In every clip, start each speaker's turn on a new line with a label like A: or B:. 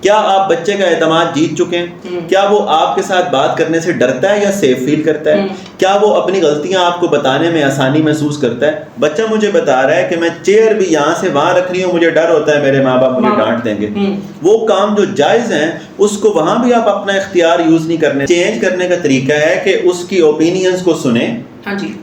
A: کیا آپ بچے کا اعتماد جیت چکے ہیں؟ کیا وہ آپ کے ساتھ بات کرنے سے ڈرتا ہے یا سیف فیل کرتا ہے؟ کیا وہ اپنی غلطیاں آپ کو بتانے میں آسانی محسوس کرتا ہے؟ بچہ مجھے بتا رہا ہے کہ میں چیئر بھی یہاں سے وہاں رکھ رہی ہوں، مجھے ڈر ہوتا ہے میرے ماں باپ مجھے ڈانٹ دیں گے۔ وہ کام جو جائز ہیں اس کو وہاں بھی آپ اپنا اختیار یوز نہیں کرنے۔ چینج کرنے کا طریقہ ہے کہ اس کی اوپینینز کو سنیں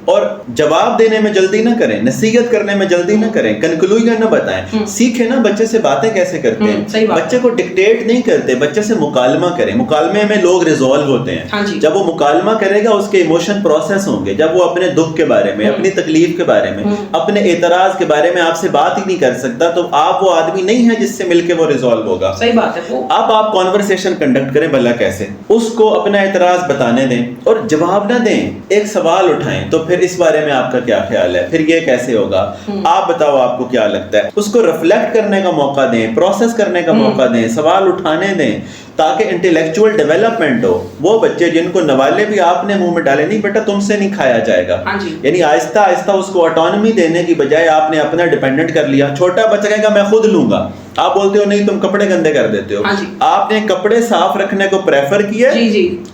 A: اور جواب دینے میں جلدی نہ کریں، نصیحت کرنے میں جلدی نہ کریں، کنکلوژن نہ بتائیں۔ سیکھیں نا بچے سے باتیں کیسے کرتے ہیں، بچے کو ڈکٹیٹ نہیں کرتے، بچے سے مکالمہ کریں۔ مکالمے میں لوگ ریزولو ہوتے ہیں۔ جب وہ مکالمہ کرے گا اس کے ایموشن پروسیس ہوں گے۔ جب وہ اپنے دکھ کے بارے میں، اپنی تکلیف کے بارے میں، اپنے اعتراض کے بارے میں آپ سے بات ہی نہیں کر سکتا تو آپ وہ آدمی نہیں ہے جس سے مل کے وہ ریزولو ہوگا۔
B: صحیح بات ہے۔
A: اب آپ کانورسیشن کنڈکٹ کریں، بھلا کیسے؟ اس کو اپنا اعتراض بتانے دیں اور جواب نہ دیں، ایک سوال اٹھائیں تو پھر اس بارے میں آپ کا کیا خیال ہے، پھر یہ کیسے ہوگا، آپ بتاؤ آپ کو کیا لگتا ہے۔ اس کو ریفلیکٹ کرنے کا موقع دیں، پروسیس کرنے کا موقع دیں، سوال اٹھانے دیں تاکہ انٹیلیکچوئل ڈیولپمنٹ ہو۔ وہ بچے جن کو نوالے بھی آپ نے منہ میں ڈالے، نہیں بیٹا تم سے نہیں کھایا جائے گا، یعنی آہستہ آہستہ اس کو آٹونومی دینے کی بجائے آپ نے اپنا ڈیپینڈنٹ کر لیا۔ چھوٹا بچہ کہے گا میں خود لوں گا، آپ بولتے ہو نہیں تم کپڑے گندے کر دیتے ہو۔ آپ نے کپڑے صاف رکھنے کو پریفر کیا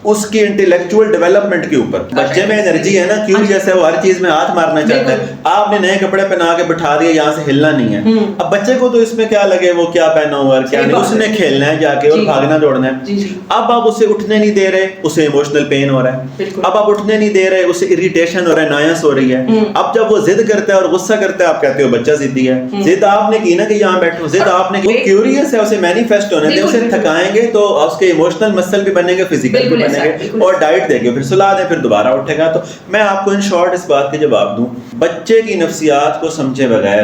A: اس کی انٹیلیکچوئل ڈیولپمنٹ کے اوپر۔ بچے میں انرجی ہے نا، کیوں جیسے وہ ہر چیز میں ہاتھ مارنا چاہتا ہے، آپ نے نئے کپڑے پہنا کے بٹھا دیا، یہاں سے ہلنا نہیں ہے۔ اب بچے کو تو اس میں کیا لگے وہ کیا پہنا ہوا ہے کیا نہیں، اس نے کھیلنا ہے جا کے اور بھاگنا دوڑنا ہے۔ اب آپ اسے اٹھنے نہیں دے رہے، اسے ایموشنل پین ہو رہا ہے۔ اب آپ اٹھنے نہیں دے رہے، اسے اریٹیشن ہو رہا ہے، نایاس ہو رہی ہے۔ اب جب وہ ضد کرتا ہے اور غصہ کرتا ہے آپ کہتے ہو بچہ ضدی ہے۔ ضد آپ نے کی نا کہ یہاں بیٹھو، ضد آپ نے کی، کیوریس ہے، اسے مینیفیسٹ ہونے دیں، اسے تھکائیں گے تو اس کے ایموشنل مسل بھی بنیں گے، فزیکل بھی بنیں گے، اور ڈائٹ دیں گے، پھر سلا دیں، پھر دوبارہ اٹھے گا۔ تو میں آپ کو ان شارٹ اس بات کے جواب دوں، بچے کی نفسیات کو سمجھے بغیر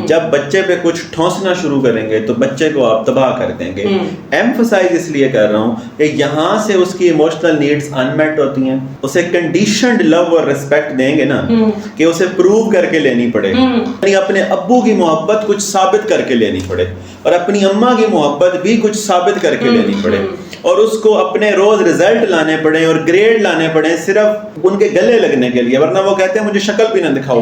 A: جب بچے پہ کچھ ٹھونسنا شروع کریں گے تو بچے کو آپ تباہ کر دیں گے۔ ایمفسائز اس لیے کر رہا ہوں کہ یہاں سے اس کی ایموشنل نیڈز انمیٹ ہوتی ہیں، اسے کنڈیشنڈ لو اور ریسپیکٹ دیں گے نا کہ اسے پروو کر کے لینی پڑے، یعنی اپنے ابو کی محبت کچھ ثابت کر کے لینی پڑے، اور اپنی اماں کی محبت بھی کچھ ثابت کر کے لینی پڑے، اور اس کو اپنے روز ریزلٹ لانے پڑے اور گریڈ لانے پڑے صرف ان کے گلے لگنے کے لیے، ورنہ وہ کہتے ہیں مجھے شکل بھی نہ دکھاؤ۔